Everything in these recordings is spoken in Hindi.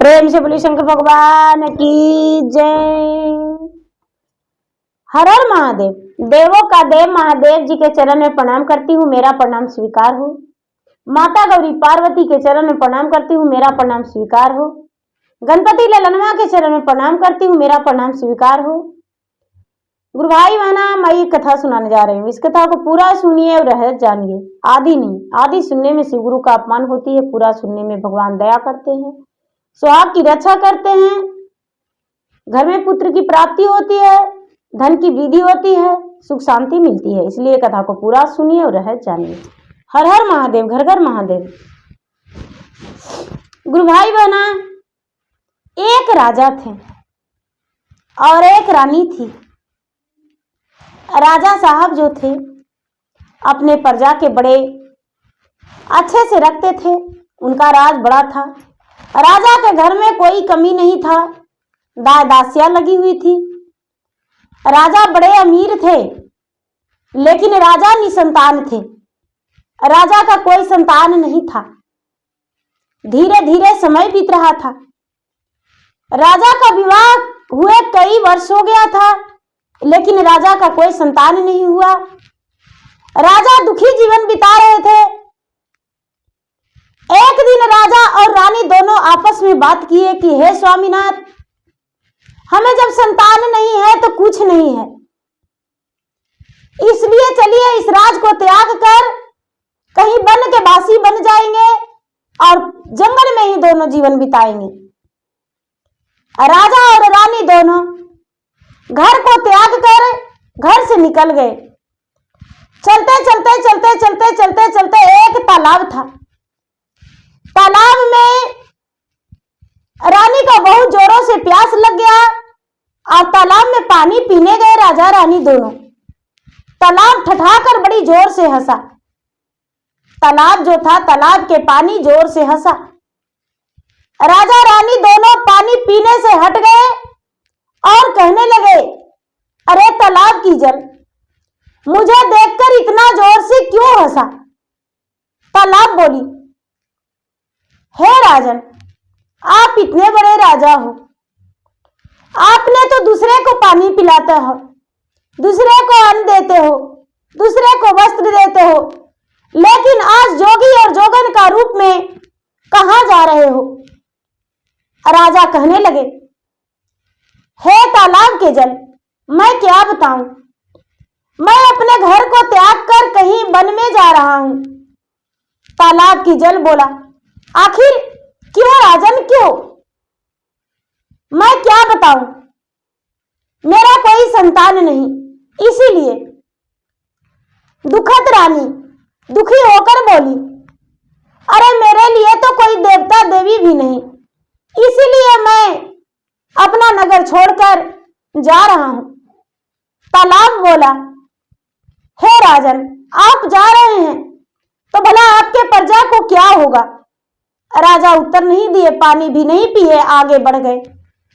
प्रेम से बोलिए शंकर भगवान की जय। हर हर महादेव। देवों का देव महादेव जी के चरण में प्रणाम करती हूँ, मेरा प्रणाम स्वीकार हो। माता गौरी पार्वती के चरण में प्रणाम करती हूँ, मेरा प्रणाम स्वीकार हो। गणपति ललनवा के चरण में प्रणाम करती हूँ, मेरा प्रणाम स्वीकार हो। गुरु भाई बहना, मैं एक कथा सुनाने जा रही हूँ। इस कथा को पूरा सुनिए और रहस्य जानिए। आदि नहीं, आदि सुनने में शिव गुरु का अपमान होती है, पूरा सुनने में भगवान दया करते हैं, सुहाग की रक्षा करते हैं, घर में पुत्र की प्राप्ति होती है, धन की वृद्धि होती है, सुख शांति मिलती है। इसलिए कथा को पूरा सुनिए और रहस्य जानिए। हर हर महादेव, घर घर महादेव। गुरु भाई बहना, एक राजा थे और एक रानी थी। राजा साहब जो थे अपने प्रजा के बड़े अच्छे से रखते थे, उनका राज बड़ा था। राजा के घर में कोई कमी नहीं था, दास दासियां लगी हुई थी। राजा बड़े अमीर थे, लेकिन राजा निसंतान थे। राजा का कोई संतान नहीं था। धीरे धीरे समय बीत रहा था। राजा का विवाह हुए कई वर्ष हो गया था, लेकिन राजा का कोई संतान नहीं हुआ। राजा दुखी जीवन बिता रहे थे। एक दिन राजा और रानी दोनों आपस में बात किए कि हे स्वामीनाथ, हमें जब संतान नहीं है तो कुछ नहीं है, इसलिए चलिए इस राज को त्याग कर कहीं वन के वासी बन जाएंगे और जंगल में ही दोनों जीवन बिताएंगे। राजा और रानी दोनों घर को त्याग कर घर से निकल गए। चलते चलते चलते चलते चलते चलते एक तालाब था। तालाब में रानी को बहुत जोरों से प्यास लग गया और तालाब में पानी पीने गए राजा रानी दोनों। तालाब ठठाकर बड़ी जोर से हंसा। तालाब जो था, तालाब के पानी जोर से हंसा। राजा रानी दोनों पानी पीने से हट गए और कहने लगे, अरे तालाब की जल, मुझे देखकर इतना जोर से क्यों हंसा? तालाब बोली, हे राजन, आप इतने बड़े राजा हो, आपने तो दूसरे को पानी पिलाते हो, दूसरे को अन्न देते हो, दूसरे को वस्त्र देते हो, लेकिन आज जोगी और जोगन का रूप में कहां जा रहे हो? राजा कहने लगे, हे तालाब के जल, मैं क्या बताऊं, मैं अपने घर को त्याग कर कहीं वन में जा रहा हूं। तालाब की जल बोला, आखिर क्यों राजन, क्यों? मैं क्या बताऊं, मेरा कोई संतान नहीं, इसीलिए। दुखद रानी दुखी होकर बोली, अरे मेरे लिए तो कोई देवता देवी भी नहीं, इसीलिए मैं अपना नगर छोड़कर जा रहा हूं। तालाब बोला, हे राजन, आप जा रहे हैं तो भला आपके प्रजा को क्या होगा? राजा उत्तर नहीं दिए, पानी भी नहीं पिए, आगे बढ़ गए।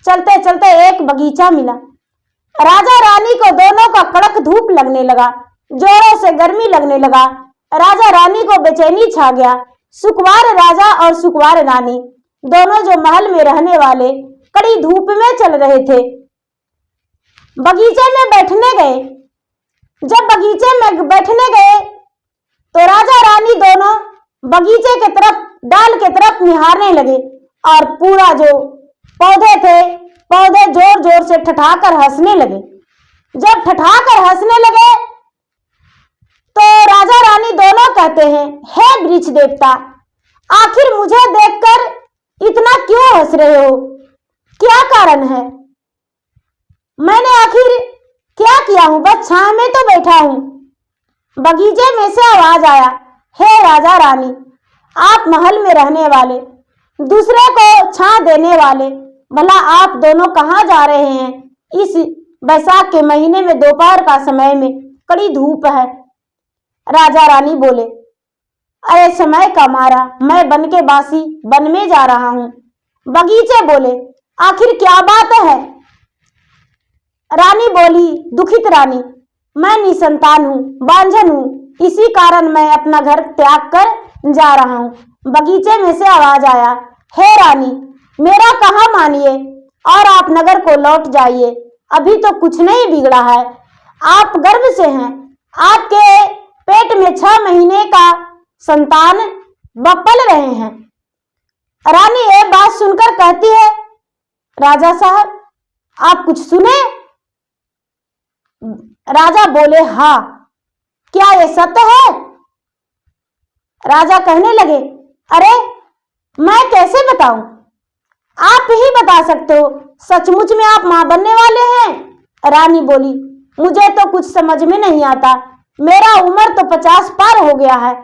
चलते चलते एक बगीचा मिला। राजा रानी को दोनों का कड़क धूप लगने लगा, जोरों से गर्मी लगने लगा। राजा रानी को बेचैनी छा गया। सुकुमार राजा और सुकुमार रानी दोनों जो महल में रहने वाले कड़ी धूप में चल रहे थे, बगीचे में बैठने गए। जब बगीचे में बैठने गए तो राजा रानी दोनों बगीचे के तरफ, डाल के तरफ निहारने लगे और पूरा जो पौधे थे, पौधे जोर जोर से ठठाकर हंसने लगे। जब ठठाकर हंसने लगे तो राजा रानी दोनों कहते हैं, हे वृक्ष देवता, आखिर मुझे देखकर इतना क्यों हंस रहे हो? क्या कारण है? मैंने आखिर क्या किया हूं? बस छांव में तो बैठा हूं। बगीचे में से आवाज आया, हे राजा रानी, आप महल में रहने वाले, दूसरे को छां देने वाले, भला आप दोनों कहां जा रहे हैं? इस बैसाख के महीने में दोपहर का समय में कड़ी धूप है। राजा रानी बोले, अरे समय का मारा, मैं वन के वासी वन में जा रहा हूं। बगीचे बोले, आखिर क्या बात है? रानी बोली, दुखित रानी, मैं निसंतान हूं, बांझन हूं, इसी कारण मैं अपना घर त्याग कर जा रहा हूं। बगीचे में से आवाज आया, हे रानी, मेरा कहाँ मानिए और आप नगर को लौट जाइए। अभी तो कुछ नहीं बिगड़ा है। आप गर्भ से हैं, आपके पेट में 6 महीने का संतान पल रहे हैं। रानी ये बात सुनकर कहती है, राजा साहब आप कुछ सुने? राजा बोले, हाँ, क्या ये सत्य है? राजा कहने लगे, अरे मैं कैसे बताऊं, आप ही बता सकते हो। सचमुच में आप मां बनने वाले हैं? रानी बोली, मुझे तो कुछ समझ में नहीं आता। मेरा उम्र तो 50 पार हो गया है।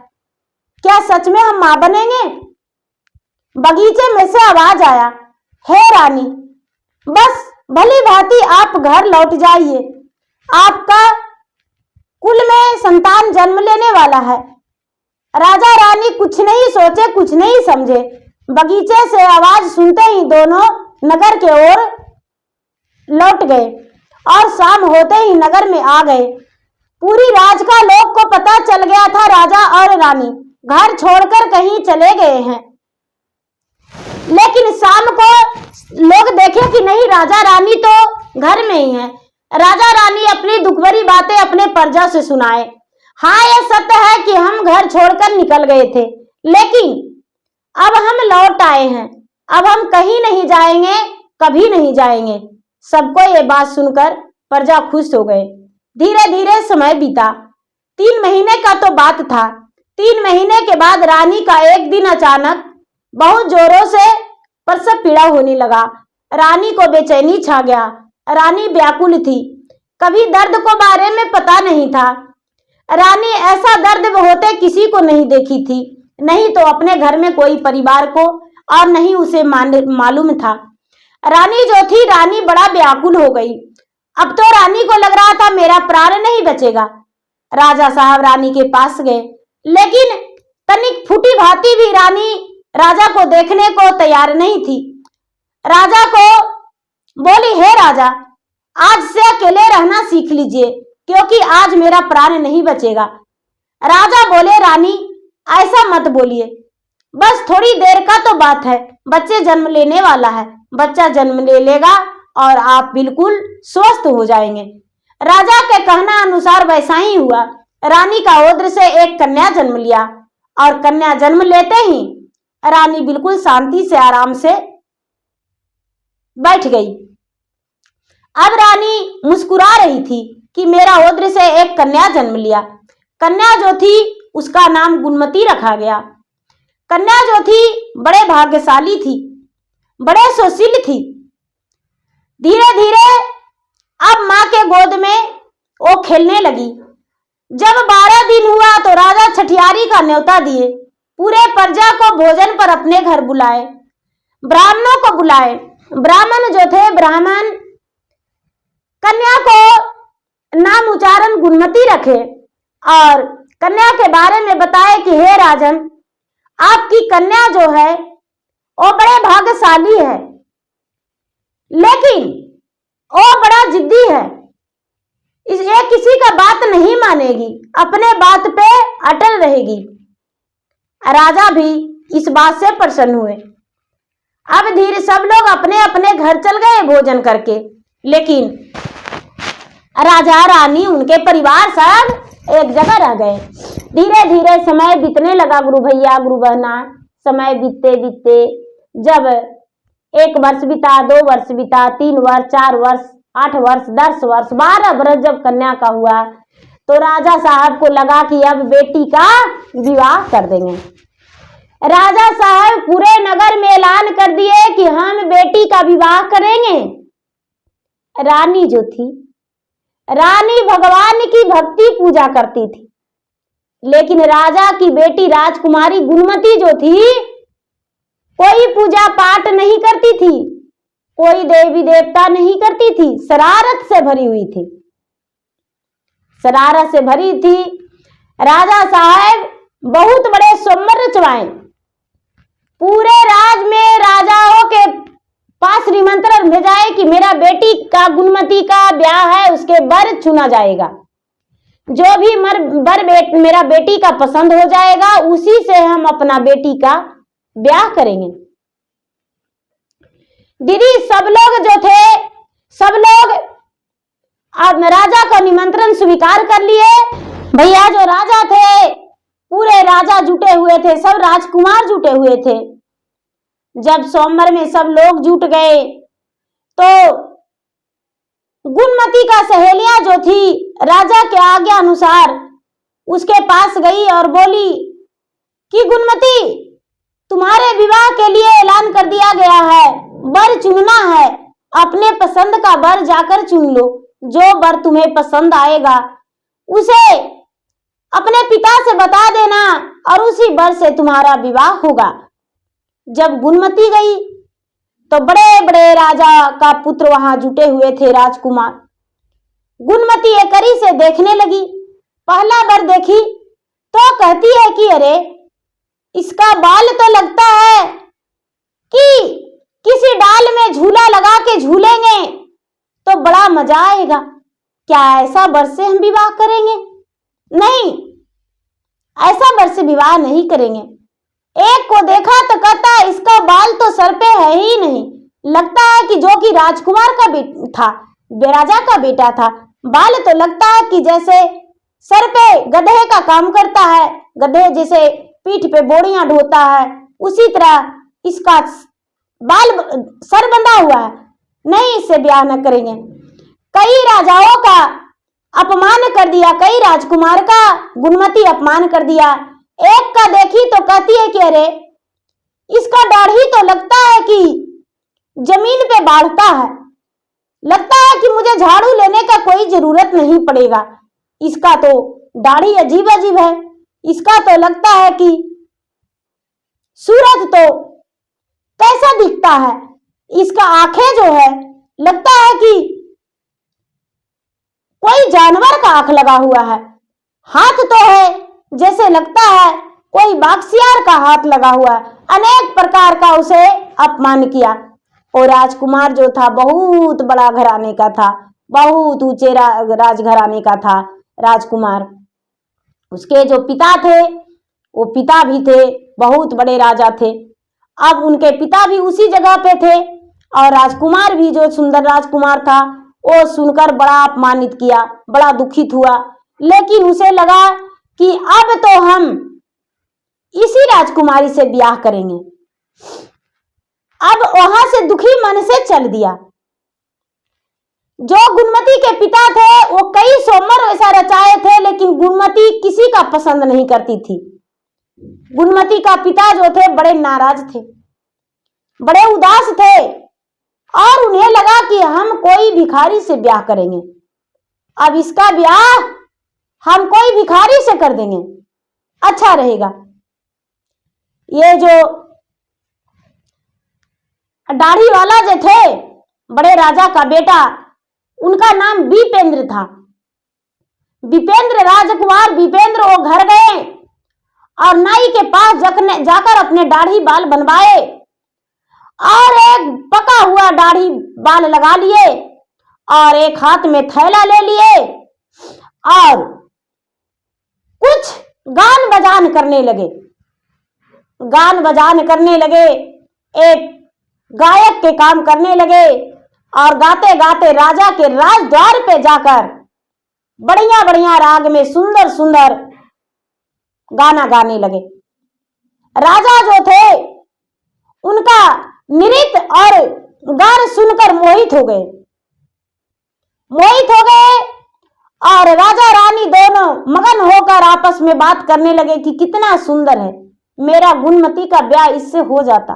क्या सच में हम मां बनेंगे? बगीचे में से आवाज आया, हे रानी, बस भली भांति आप घर लौट जाइए। आपका कुल में संतान जन्म लेने वाला है। राजा रानी कुछ नहीं सोचे, कुछ नहीं समझे। बगीचे से आवाज सुनते ही दोनों नगर के ओर लौट गए और शाम होते ही नगर में आ गए। पूरी राज का लोग को पता चल गया था राजा और रानी घर छोड़कर कहीं चले गए हैं। लेकिन शाम को लोग देखे कि नहीं, राजा रानी तो घर में ही है। राजा रानी अपनी दुख भरी बातें अपने प्रजा से सुनाए। हाँ, ये सत्य है कि हम घर छोड़कर निकल गए थे, लेकिन अब हम लौट आए हैं। अब हम कहीं नहीं जाएंगे, कभी नहीं जाएंगे। सबको ये बात सुनकर प्रजा खुश हो गए। धीरे धीरे समय बीता। 3 महीने का तो बात था। 3 महीने के बाद रानी का एक दिन अचानक बहुत जोरों से प्रसव पीड़ा होने लगा। रानी को बेचैनी छा गया। रानी व्याकुल थी। कभी दर्द को बारे में पता नहीं था। रानी ऐसा दर्द होते किसी को नहीं देखी थी, नहीं तो अपने घर में कोई परिवार को, और नहीं उसे मालूम था। रानी जो थी, रानी बड़ा व्याकुल हो गई। अब तो रानी को लग रहा था मेरा प्राण नहीं बचेगा। राजा साहब रानी के पास गए, लेकिन तनिक फूटी भांति भी रानी राजा को देखने को तैयार नहीं थी। राजा को बोली, हे राजा, आज से अकेले रहना सीख लीजिए, क्योंकि आज मेरा प्राण नहीं बचेगा। राजा बोले, रानी ऐसा मत बोलिए, बस थोड़ी देर का तो बात है। बच्चे जन्म लेने वाला है, बच्चा जन्म ले लेगा और आप बिल्कुल स्वस्थ हो जाएंगे। राजा के कहना अनुसार वैसा ही हुआ। रानी का ओद्र से एक कन्या जन्म लिया और कन्या जन्म लेते ही रानी बिल्कुल शांति से आराम से बैठ गई। अब रानी मुस्कुरा रही थी कि मेरा ओद्र से एक कन्या जन्म लिया। कन्या जो थी उसका नाम गुणमती रखा गया। कन्या जो थी बड़े भाग्यशाली थी, बड़े सुशील थी। धीरे धीरे अब मां के गोद में वो खेलने लगी। जब 12 दिन हुआ तो राजा छठियारी का न्योता दिए। पूरे प्रजा को भोजन पर अपने घर बुलाए, ब्राह्मणों को बुलाए। ब्राह्मण जो थे, ब्राह्मण कन्या को नाम उच्चारण गुणमती रखे और कन्या के बारे में बताए कि हे राजन, आपकी कन्या जो है वो बड़े भाग्यशाली है, लेकिन वो बड़ा जिद्दी है। ये किसी का बात नहीं मानेगी, अपने बात पे अटल रहेगी। राजा भी इस बात से प्रसन्न हुए। अब धीरे सब लोग अपने अपने घर चल गए भोजन करके, लेकिन राजा रानी उनके परिवार सब एक जगह रह गए। धीरे धीरे समय बीतने लगा गुरु भैया, गुरु बहना। समय बीतते बीतते जब 1 वर्ष बीता, 2 वर्ष बीता, 3 वर्ष, 4 वर्ष, 8 वर्ष, 10 वर्ष, 12 वर्ष जब कन्या का हुआ तो राजा साहब को लगा कि अब बेटी का विवाह कर देंगे। राजा साहब पूरे नगर में ऐलान कर दिए कि हम बेटी का विवाह करेंगे। रानी जो थी, रानी भगवान की भक्ति पूजा करती थी, लेकिन राजा की बेटी राजकुमारी गुणमती जो थी कोई पूजा पाठ नहीं करती थी, कोई देवी देवता नहीं करती थी, शरारत से भरी हुई थी, शरारत से भरी थी। राजा साहब बहुत बड़े स्वयंवर रचवाए। पूरे राज में राजाओं के पास निमंत्रण भेजाए कि मेरा बेटी का गुणमती का ब्याह है, उसके वर चुना जाएगा। जो भी मेरा बेटी का पसंद हो जाएगा उसी से हम अपना बेटी का ब्याह करेंगे। दीदी सब लोग जो थे, सब लोग अब राजा का निमंत्रण स्वीकार कर लिए। भैया जो राजा थे, पूरे राजा जुटे हुए थे, सब राजकुमार जुटे हुए थे। जब स्वयंवर में सब लोग जुट गए तो गुणमती का सहेलियां जो थी राजा के आज्ञा अनुसार उसके पास गई और बोली कि गुणमती, तुम्हारे विवाह के लिए ऐलान कर दिया गया है, वर चुनना है, अपने पसंद का वर जाकर चुन लो। जो वर तुम्हें पसंद आएगा उसे अपने पिता से बता देना और उसी वर से तुम्हारा विवाह होगा। जब गुणमती गई तो बड़े बड़े राजा का पुत्र वहां जुटे हुए थे, राजकुमार। गुणमती एकरी से देखने लगी, पहला वर देखी तो कहती है कि अरे इसका बाल तो लगता है कि किसी डाल में झूला लगा के झूलेंगे तो बड़ा मजा आएगा। क्या ऐसा वर से हम विवाह करेंगे? नहीं, ऐसा वर से विवाह नहीं करेंगे। एक को देखा तो कहता है इसका बाल तो सर पे है ही नहीं, लगता है कि जो कि राजकुमार का बेटा था, राजा का बेटा था, बाल तो लगता है कि जैसे सर पे गधे का काम करता है, गधे जैसे पीठ पे बोरियां ढोता है, उसी तरह इसका बाल सर बंधा हुआ है। नहीं, इससे ब्याह न करेंगे। कई राजाओं का अपमान कर दिया, कई राजकुमार का गुणमती अपमान कर दिया। एक का देखी तो कहती है कि अरे इसका दाढ़ी तो लगता है कि जमीन पे बाढ़ता है, लगता है कि मुझे झाड़ू लेने का कोई जरूरत नहीं पड़ेगा। इसका तो दाढ़ी अजीब अजीब है, इसका तो लगता है कि सूरज तो कैसा दिखता है, इसका आंखें जो है लगता है कि कोई जानवर का आंख लगा हुआ है, हाथ तो है जैसे लगता है कोई बाघसियार का हाथ लगा हुआ है। अनेक प्रकार का उसे अपमान किया। और राजकुमार जो था बहुत बड़ा घराने का था, बहुत ऊंचे राजघराने का था राजकुमार। उसके जो पिता थे वो पिता भी थे, बहुत बड़े राजा थे। अब उनके पिता भी उसी जगह पे थे और राजकुमार भी जो सुंदर राजकुमार था वो सुनकर बड़ा अपमानित किया, बड़ा दुखित हुआ। लेकिन उसे लगा कि अब तो हम इसी राजकुमारी से ब्याह करेंगे। अब वहां से दुखी मन से चल दिया। जो गुणमती के पिता थे वो कई सोमवार ऐसा रचाए थे, लेकिन गुणमती किसी का पसंद नहीं करती थी। गुणमती का पिता जो थे बड़े नाराज थे, बड़े उदास थे और उन्हें लगा कि हम कोई भिखारी से ब्याह करेंगे। अब इसका ब्याह हम कोई भिखारी से कर देंगे, अच्छा रहेगा। ये जो दाढ़ी वाला जो थे बड़े राजा का बेटा, उनका नाम विपेंद्र था। विपेंद्र राजकुमार विपेंद्र वो घर गए और नाई के पास जाकर अपने दाढ़ी बाल बनवाए और एक पका हुआ दाढ़ी बाल लगा लिए और एक हाथ में थैला ले लिए और कुछ गान बजान करने लगे। गान बजान करने लगे, एक गायक के काम करने लगे और गाते गाते राजा के राजद्वार पे जाकर बढ़िया बढ़िया राग में सुंदर सुंदर गाना गाने लगे। राजा जो थे उनका नृत्य और गान सुनकर मोहित हो गए और राजा रानी दोनों मगन होकर आपस में बात करने लगे कि कितना सुंदर है, मेरा गुणमती का ब्याह इससे हो जाता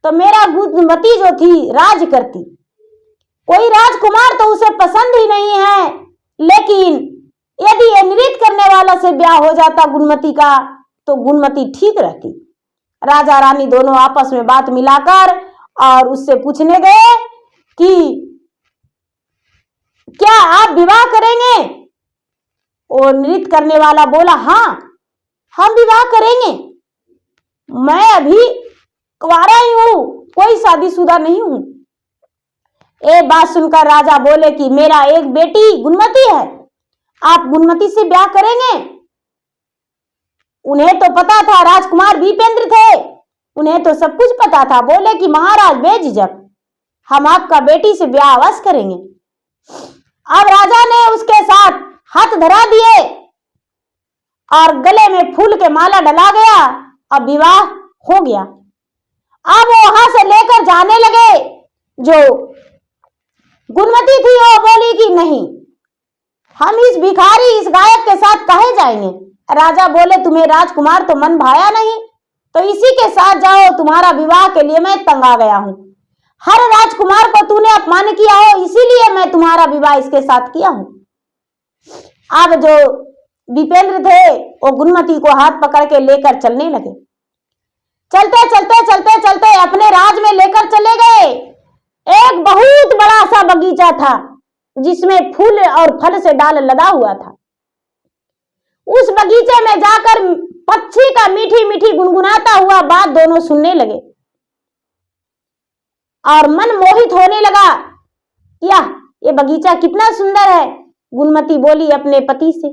तो मेरा गुणमती जो थी राज करती। कोई राजकुमार तो उसे पसंद ही नहीं है, लेकिन यदि ये नृत्य करने वाला से ब्याह हो जाता गुणमती का तो गुणमती ठीक रहती। राजा रानी दोनों आपस में बात मिलाकर और उससे पूछने गए कि क्या आप विवाह करेंगे? और नृत्य करने वाला बोला हाँ, हम विवाह करेंगे, मैं अभी कुंवारा ही हूं, कोई शादीशुदा नहीं हूं। एक बात सुनकर राजा बोले कि मेरा एक बेटी गुणमती है, आप गुणमती से ब्याह करेंगे? उन्हें तो पता था, राजकुमार विपेंद्र थे, उन्हें तो सब कुछ पता था। बोले कि महाराज बेझिझक हम आपका बेटी से ब्याह अवश्य करेंगे। अब राजा ने उसके साथ हाथ धरा दिए और गले में फूल के माला डला गया। अब विवाह हो गया। अब वहां से लेकर जाने लगे। जो गुणवती थी वो बोली कि नहीं, हम इस भिखारी इस गायक के साथ काहे जाएंगे। राजा बोले तुम्हें राजकुमार तो मन भाया नहीं, तो इसी के साथ जाओ, तुम्हारा विवाह के लिए मैं तंग आ गया हूं। हर राजकुमार को तूने अपमान किया हो, इसीलिए मैं तुम्हारा विवाह इसके साथ किया हूं। अब जो विपेंद्र थे वो गुणमती को हाथ पकड़ के लेकर चलने लगे। चलते चलते चलते चलते अपने राज में लेकर चले गए। एक बहुत बड़ा सा बगीचा था जिसमें फूल और फल से डाल लदा हुआ था। उस बगीचे में जाकर पक्षी का मीठी मीठी गुनगुनाता हुआ बात दोनों सुनने लगे और मन मोहित होने लगा। यह ये बगीचा कितना सुंदर है। गुणमती बोली अपने पति से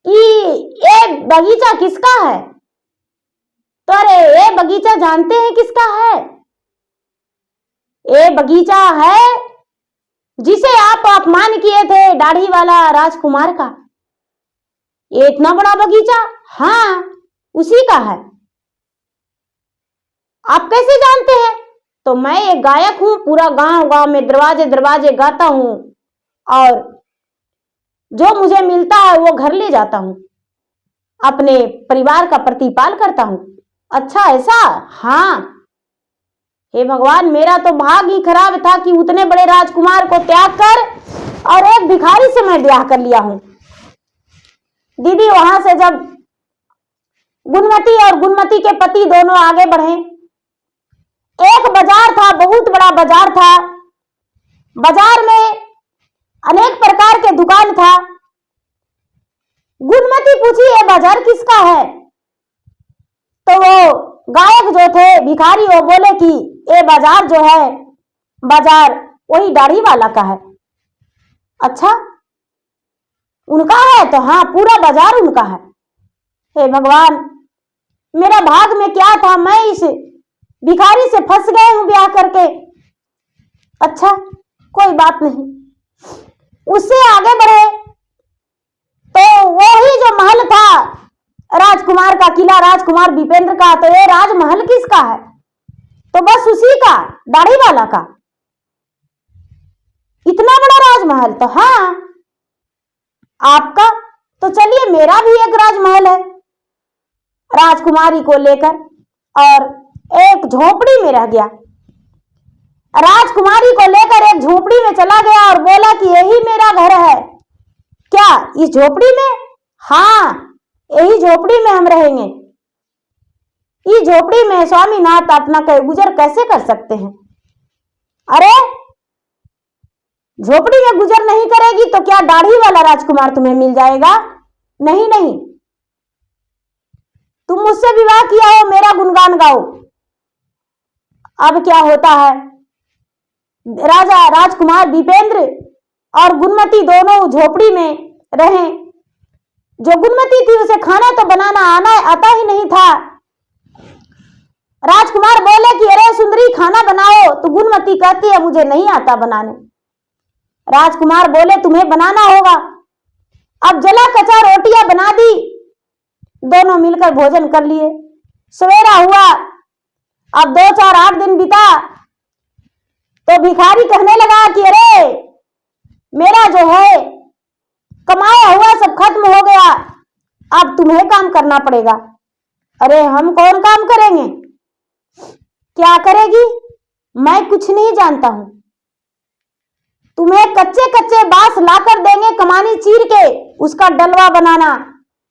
कि ये बगीचा किसका है। तो अरे ये बगीचा जानते हैं किसका है? ये बगीचा है जिसे आप अपमान किए थे, दाढ़ी वाला राजकुमार का। ये इतना बड़ा बगीचा? हाँ, उसी का है। आप कैसे जानते हैं? तो मैं एक गायक हूं, पूरा गांव गांव में दरवाजे दरवाजे गाता हूं और जो मुझे मिलता है वो घर ले जाता हूं, अपने परिवार का प्रतिपाल करता हूं। अच्छा ऐसा? हाँ। हे भगवान, मेरा तो भाग्य ही खराब था कि उतने बड़े राजकुमार को त्याग कर और एक भिखारी से मैं ब्याह कर लिया हूं। दीदी वहां से जब गुणमती और गुणमती के पति दोनों आगे बढ़े, एक बाजार था, बहुत बड़ा बाजार था। बाजार में अनेक प्रकार के दुकान था। गुणमती पूछी ये बाजार किसका है? तो वो गायक जो थे भिखारी वो बोले कि ये बाजार जो है, बाजार वही दाढ़ी वाला का है। अच्छा, उनका है? तो हाँ, पूरा बाजार उनका है। हे भगवान, मेरा भाग में क्या था, मैं इस भिखारी से फंस गए हूं ब्याह करके। अच्छा, कोई बात नहीं। उससे आगे बढ़े तो वही जो महल था राजकुमार का, किला राजकुमार विपेंद्र का, तो ये राजमहल किसका है? तो बस उसी का, दाढ़ी वाला का। इतना बड़ा राजमहल? तो हाँ, आपका? तो चलिए, मेरा भी एक राजमहल है। राजकुमारी को लेकर और एक झोपड़ी में रह गया। राजकुमारी को लेकर एक झोपड़ी में चला गया और बोला कि यही मेरा घर है। क्या इस झोपड़ी में? हाँ, यही झोपड़ी में हम रहेंगे। इस झोपड़ी में स्वामीनाथ अपना गुजर कैसे कर सकते हैं? अरे, झोपड़ी में गुजर नहीं करेगी तो क्या दाढ़ी वाला राजकुमार तुम्हें मिल जाएगा? नहीं नहीं, तुम मुझसे विवाह किया हो, मेरा गुणगान गाओ। अब क्या होता है, राजा राजकुमार विपेंद्र और गुणमती दोनों झोपड़ी में रहे। जो गुणमती थी उसे खाना तो बनाना आता ही नहीं था। राजकुमार बोले कि अरे सुंदरी, खाना बनाओ। तो गुणमती कहती है मुझे नहीं आता बनाने। राजकुमार बोले तुम्हें बनाना होगा। अब जला कचा रोटियां बना दी, दोनों मिलकर भोजन कर लिए। सवेरा हुआ, अब 2 4 8 दिन बीता तो भिखारी कहने लगा कि अरे मेरा जो है कमाया हुआ सब खत्म हो गया, अब तुम्हें काम करना पड़ेगा। अरे हम कौन काम करेंगे? क्या करेगी? मैं कुछ नहीं जानता हूं। तुम्हें कच्चे कच्चे बांस लाकर देंगे, कमानी चीर के उसका डलवा बनाना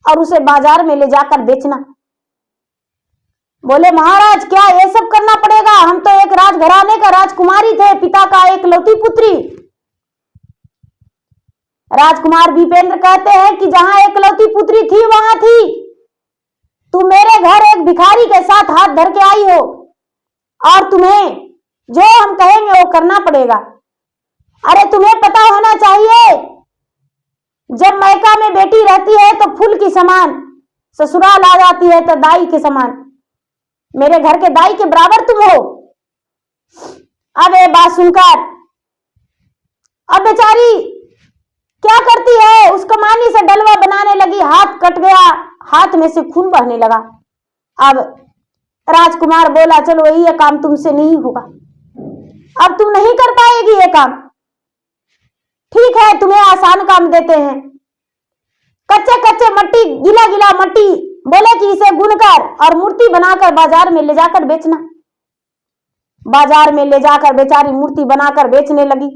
और उसे बाजार में ले जाकर बेचना। बोले महाराज, क्या ये सब करना पड़ेगा? हम तो एक राजघराने का राजकुमारी थे, पिता का एकलौती पुत्री। राजकुमार विपेंद्र कहते हैं कि जहां एकलौती पुत्री थी वहां थी। तू मेरे घर एक भिखारी के साथ हाथ धर के आई हो और तुम्हें जो हम कहेंगे वो करना पड़ेगा। अरे तुम्हें पता होना चाहिए, जब मैका में बेटी रहती है तो फूल की समान, ससुराल आ जाती है तो दाई के समान। मेरे घर के दाई के बराबर तुम हो। बात सुनकर अब बेचारी क्या करती है, उस कमानी से डलवा बनाने लगी, हाथ कट गया, हाथ में से खून बहने लगा। अब राजकुमार बोला चलो ये काम तुमसे नहीं होगा, अब तुम नहीं कर पाएगी ये काम, ठीक है तुम्हें आसान काम देते हैं। कच्चे कच्चे मट्टी, गीला गीला मट्टी, बोले कि इसे गुनकर और मूर्ति बनाकर बाजार में ले जाकर बेचना। बाजार में ले जाकर बेचारी मूर्ति बनाकर बेचने लगी।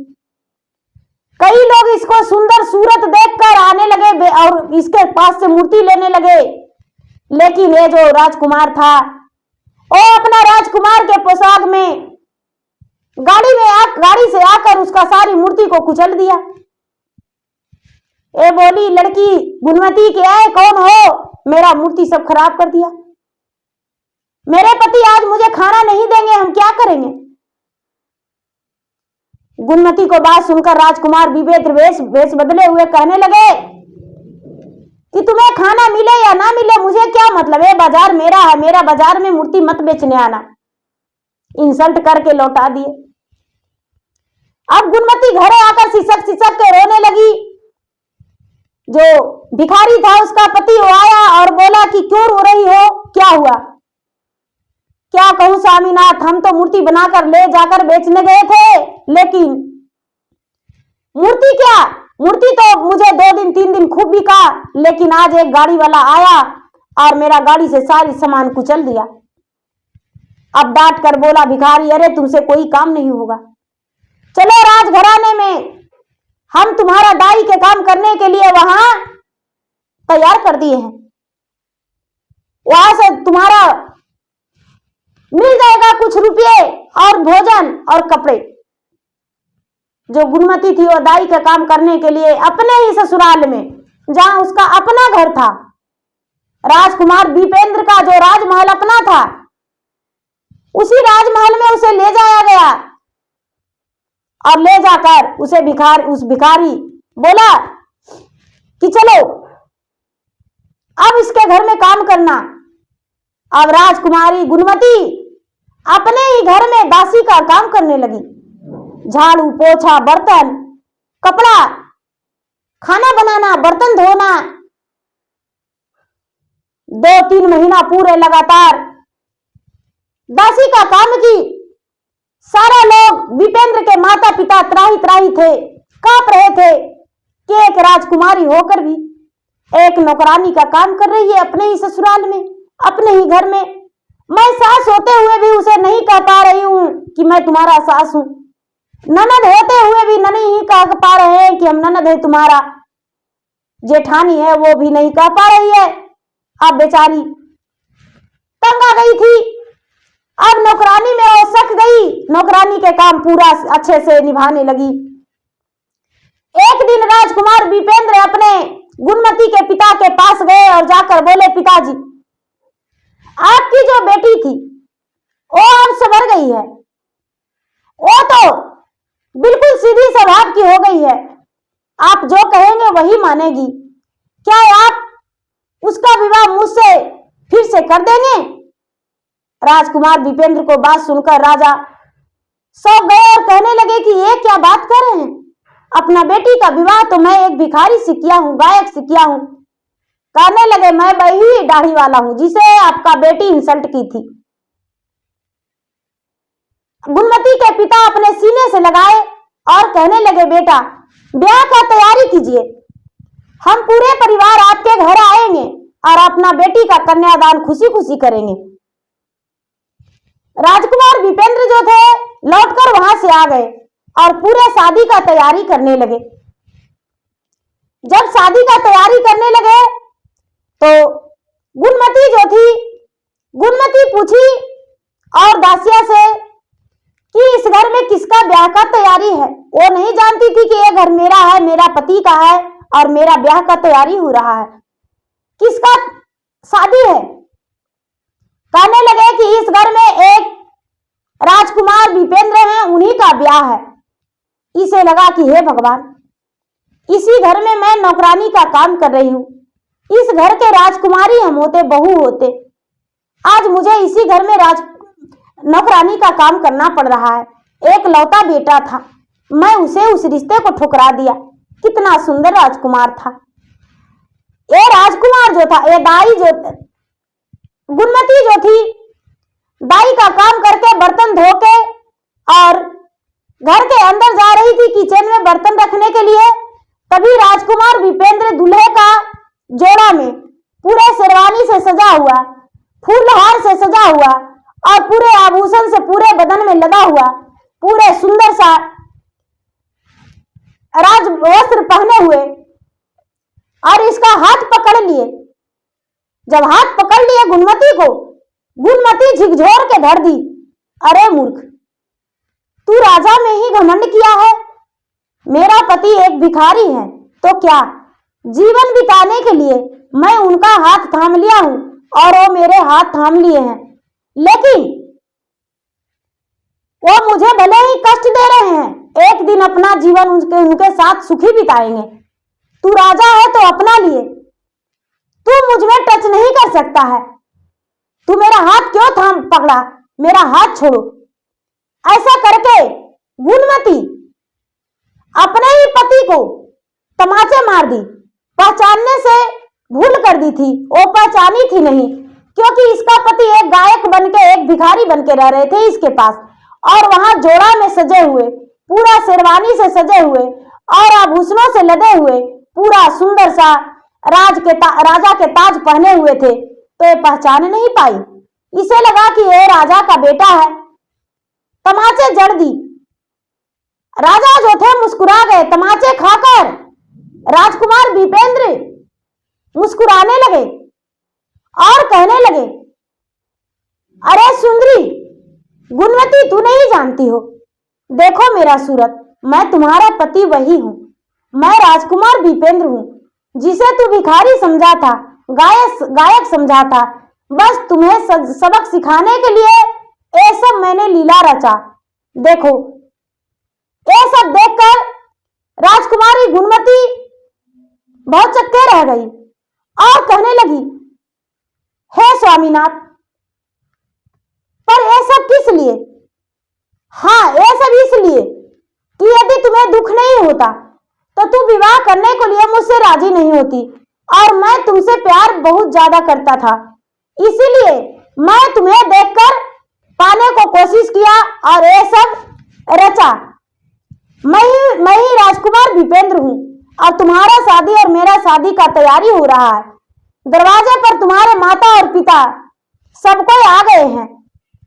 कई लोग इसको सुंदर सूरत देखकर आने लगे और इसके पास से मूर्ति लेने लगे, लेकिन ये जो राजकुमार था वो अपना राजकुमार के पोशाक में गाड़ी से आकर उसका सारी मूर्ति को कुचल दिया। ये बोली लड़की गुणवती क्या है, कौन हो, मेरा मूर्ति सब खराब कर दिया, मेरे पति आज मुझे खाना नहीं देंगे, हम क्या करेंगे। गुणमती को बात सुनकर राजकुमार विभेद वेश बदले हुए कहने लगे कि तुम्हें खाना मिले या ना मिले मुझे क्या मतलब है, बाजार मेरा है, मेरा बाजार में मूर्ति मत बेचने आना। इंसल्ट करके लौटा दिए। अब गुणमती घरे आकर सिसक सिसक के रोने लगी। जो भिखारी था उसका पति वो आया और बोला कि क्यों रो रही हो, क्या हुआ। क्या कहूं स्वामीनाथ, हम तो मूर्ति बनाकर ले जाकर बेचने गए थे, लेकिन मूर्ति क्या, मूर्ति तो मुझे 2 दिन 3 दिन खूब बिका, लेकिन आज एक गाड़ी वाला आया और मेरा गाड़ी से सारी सामान कुचल दिया। अब डांट कर बोला भिखारी, अरे तुमसे कोई काम नहीं होगा, चलो राजघराने में, हम तुम्हारा दाई के काम करने के लिए वहां तैयार कर दिए हैं, वहां से तुम्हारा मिल जाएगा कुछ रुपये और भोजन और कपड़े। जो गुणमती थी वो दाई का काम करने के लिए अपने ही ससुराल में, जहां उसका अपना घर था, राजकुमार दीपेंद्र का जो राजमहल अपना था, उसी राजमहल में उसे ले जाया गया और ले जाकर उसे उस भिखारी बोला कि चलो अब इसके घर में काम करना। अब राजकुमारी गुणमती अपने ही घर में दासी का काम करने लगी, झाड़ू पोछा, बर्तन, कपड़ा, खाना बनाना, बर्तन धोना। 2-3 महीना पूरे लगातार दासी का काम की। सारा लोग दीपेंद्र के माता पिता त्राही त्राही थे, कांप रहे थे कि एक राजकुमारी होकर भी एक नौकरानी का काम कर रही है अपने ही ससुराल में, अपने ही घर में। मैं सास होते हुए भी उसे नहीं कह पा रही हूं कि मैं तुम्हारा सास हूं, ननद होते हुए भी नहीं कह पा रहे हैं कि हम ननद है तुम्हारा, जेठानी है वो भी नहीं कह पा रही है। अब बेचारी तंग आ गई थी। अब नौकरानी में वो सक गई, नौकरानी के काम पूरा अच्छे से निभाने लगी। एक दिन राजकुमार दीपेंद्र अपने गुणमती के पिता के पास गए और जाकर बोले, पिताजी आपकी जो बेटी थी वो अब संवर गई है, वो तो बिल्कुल सीधी स्वभाव की हो गई है, आप जो कहेंगे वही मानेगी, क्या आप उसका विवाह मुझसे फिर से कर देंगे। राजकुमार दीपेंद्र को बात सुनकर राजा सौंप गए और कहने लगे कि ये क्या बात कर रहे हैं, अपना बेटी का विवाह तो मैं एक भिखारी से किया हूं, गायक से किया हूं। कहने लगे मैं वही दाढ़ी वाला हूं जिसे आपका बेटी इंसल्ट की थी। गुणमती के पिता अपने सीने से लगाए और कहने लगे, बेटा ब्याह का तैयारी कीजिए, हम पूरे परिवार आपके घर आएंगे और अपना बेटी का कन्यादान खुशी खुशी करेंगे। राजकुमार दीपेंद्र जो थे लौटकर वहां से आ गए और पूरे शादी का तैयारी करने लगे। जब शादी का तैयारी करने लगे तो गुणमती जो थी, गुणमती पूछी और दासिया से कि इस घर में किसका ब्याह का तैयारी है। वो नहीं जानती थी कि ये घर मेरा है, मेरा पति का है और मेरा ब्याह का तैयारी हो रहा है, किसका शादी है। कहने लगे कि इस घर में एक राजकुमार दीपेंद्र हैं, उन्हीं का ब्याह है। इसे लगा कि हे भगवान, इसी घर में मैं नौकरानी का काम कर रही हूं, इस घर के राजकुमारी हम होते, बहू होते, आज मुझे इसी घर में नौकरानी का काम करना पड़ रहा है। एक लौता बेटा था, मैं उसे उस रिश्ते को ठुकरा दिया। कितना सुंदर राजकुमार था। ये राजकुमार जो था, ये दाई जो गुणमती जो थी, दाई का काम करके बर्तन धो के और घर के अंदर जा रही थी किचन में बर्तन रखने के लिए। तभी राजकुमार विपेंद्र दूल्हे का जोड़ा में पूरे शेरवानी से सजा हुआ, फूलहार से सजा हुआ और पूरे आभूषण से पूरे बदन में लगा हुआ, पूरे सुंदर सा राज वस्त्र पहने हुए और इसका हाथ पकड़ लिए। जब हाथ पकड़ लिए गुणमती को, गुणमती झिकझोर के धर दी। अरे मूर्ख, तू राजा में ही घमंड किया है। मेरा पति एक भिखारी है तो क्या, जीवन बिताने के लिए मैं उनका हाथ थाम लिया हूं और वो मेरे हाथ थाम लिए हैं, लेकिन वो मुझे भले ही कष्ट दे रहे हैं, एक दिन अपना जीवन उनके साथ सुखी बिताएंगे। तू राजा है तो अपना लिए, तू मुझ में टच नहीं कर सकता है। तू मेरा हाथ क्यों थाम पकड़ा, मेरा हाथ छोड़ो। ऐसा करके गुणमती अपने ही पति को तमाचे मार दी। पहचानने से भूल कर दी थी, वो पहचानी थी नहीं, क्योंकि इसका पति एक गायक बनके, एक भिखारी बनके रह रहे थे इसके पास, और वहां जोड़ा में सजे हुए, पूरा शेरवानी से सजे हुए और आभूषणों से लदे हुए, पूरा सुंदर सा राजा के ताज पहने हुए थे। तो ये पहचान नहीं पाई। इसे लगा कि ये राजा का बेटा है, तमाचे जड़ दी। राजा जो थे मुस्कुरा गए तमाचे खाकर। राजकुमार विपेंद्र मुस्कुराने लगे और कहने लगे, अरे सुंदरी गुणवती, तू नहीं जानती हो, देखो मेरा सूरत, मैं तुम्हारा पति वही हूं। मैं राजकुमार विपेंद्र हूं, जिसे तू भिखारी समझा था, गायक समझा था। बस तुम्हें सबक सिखाने के लिए ये सब मैंने लीला रचा। देखो, ये सब देखकर राजकुमारी गुणमती बहुत चक्के रह गई और कहने लगी, हे स्वामीनाथ, पर ये सब किस लिए? हाँ, ये सब इसलिए कि यदि तुम्हें दुख नहीं होता तो तू विवाह करने के लिए मुझसे राजी नहीं होती, और मैं तुमसे प्यार बहुत ज्यादा करता था, इसीलिए मैं तुम्हें देखकर पाने को कोशिश किया और ये सब रचा। मैं ही राजकुमार विपेंद्र हूँ और तुम्हारा शादी और मेरा शादी का तैयारी हो रहा है। दरवाजे पर तुम्हारे माता और पिता सब कोई आ गए हैं,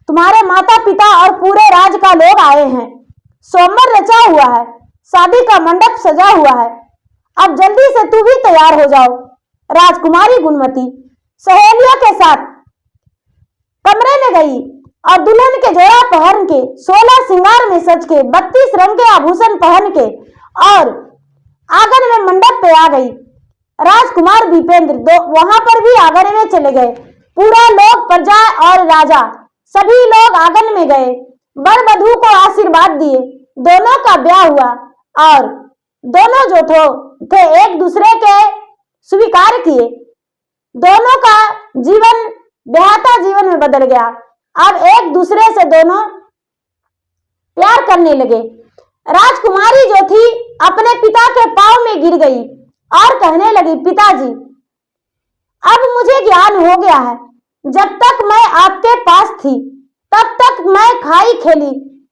तुम्हारे माता पिता और पूरे राज का लोग आए हैं। स्वयंवर रचा हुआ है, शादी का मंडप सजा हुआ है। अब जल्दी से तू भी तैयार हो जाओ। राजकुमारी गुणमती सहेलियों के साथ कमरे में गई और दुल्हन के जोड़ा पहन के, 16 श्रृंगार में सज के, 32 रंग के आभूषण पहन के और आंगन में मंडप पे आ गई। राजकुमार विपेंद्र वहां पर भी आंगन में चले गए। पूरा लोग, प्रजा और राजा सभी लोग आंगन में गए, वर वधू को आशीर्वाद दिए। दोनों का ब्याह हुआ और दोनों जो थे एक दूसरे के स्वीकार किए। दोनों का जीवन ब्याहता जीवन में बदल गया। अब एक दूसरे से दोनों प्यार करने लगे। राजकुमारी जो थी अपने पिता के पांव में गिर गई और कहने लगी, पिताजी, अब मुझे ज्ञान हो गया है। जब तक मैं आपके पास थी तब तक मैं खाई खेली,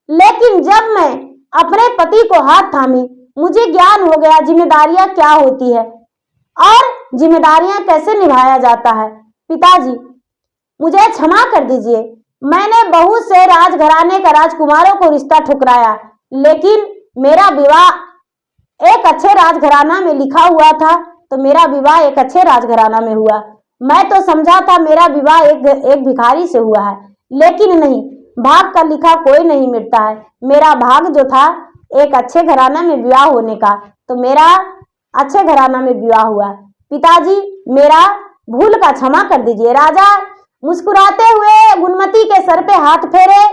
लेकिन जब मैं अपने पति को हाथ थामी, मुझे ज्ञान हो गया जिम्मेदारियां क्या होती है और जिम्मेदारियां कैसे निभाया जाता है। पिताजी, मुझे क्षमा कर दीजिए। मैंने बहुत से राजघराने का राजकुमारों को रिश्ता ठुकराया, लेकिन मेरा विवाह एक अच्छे राजघराना में लिखा हुआ था, तो मेरा विवाह एक अच्छे राजघराना में हुआ। मैं तो समझा था मेरा विवाह एक भिखारी से हुआ है, लेकिन नहीं, भाग का लिखा कोई नहीं मिटता है। मेरा भाग जो था एक अच्छे घराना में विवाह होने का, तो मेरा अच्छे घराना में विवाह हुआ। पिताजी, मेरा भूल का क्षमा कर दीजिए। राजा मुस्कुराते हुए गुणमती के सर पे हाथ फेरे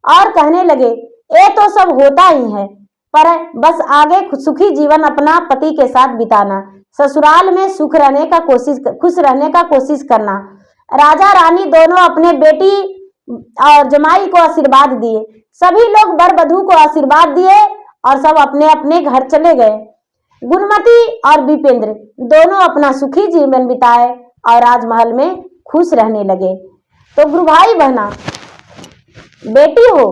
और कहने लगे, ये तो सब होता ही है, पर बस आगे सुखी जीवन अपना पति के साथ बिताना, ससुराल में खुश रहने का कोशिश करना। राजा रानी दोनों अपने बेटी और जमाई को आशीर्वाद दिए। सभी लोग वर वधू को आशीर्वाद दिए और सब अपने अपने घर चले गए। गुणमती और विपेंद्र दोनों अपना सुखी जीवन बिताए और राजमहल में खुश रहने लगे। तो गुरु भाई बहना, बेटी हो,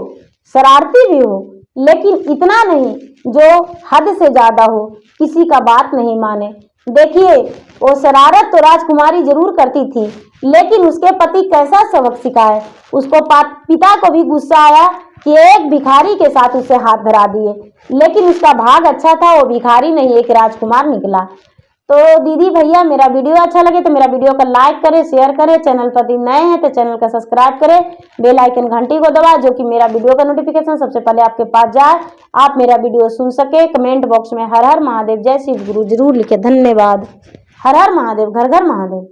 शरारती भी हो, लेकिन इतना नहीं जो हद से ज्यादा हो, किसी का बात नहीं माने। देखिए, वो शरारत तो राजकुमारी जरूर करती थी, लेकिन उसके पति कैसा सबक सिखाए। उसको पिता को भी गुस्सा आया कि एक भिखारी के साथ उसे हाथ धरा दिए, लेकिन उसका भाग अच्छा था, वो भिखारी नहीं एक राजकुमार निकला। तो दीदी भैया, मेरा वीडियो अच्छा लगे तो मेरा वीडियो को लाइक करें, शेयर करें। चैनल पर नए हैं तो चैनल का सब्सक्राइब करें, बेल आइकन घंटी को दबाएं, जो कि मेरा वीडियो का नोटिफिकेशन सबसे पहले आपके पास जाए, आप मेरा वीडियो सुन सके। कमेंट बॉक्स में हर हर महादेव, जय शिव गुरु जरूर लिखे। धन्यवाद। हर हर महादेव, घर घर महादेव।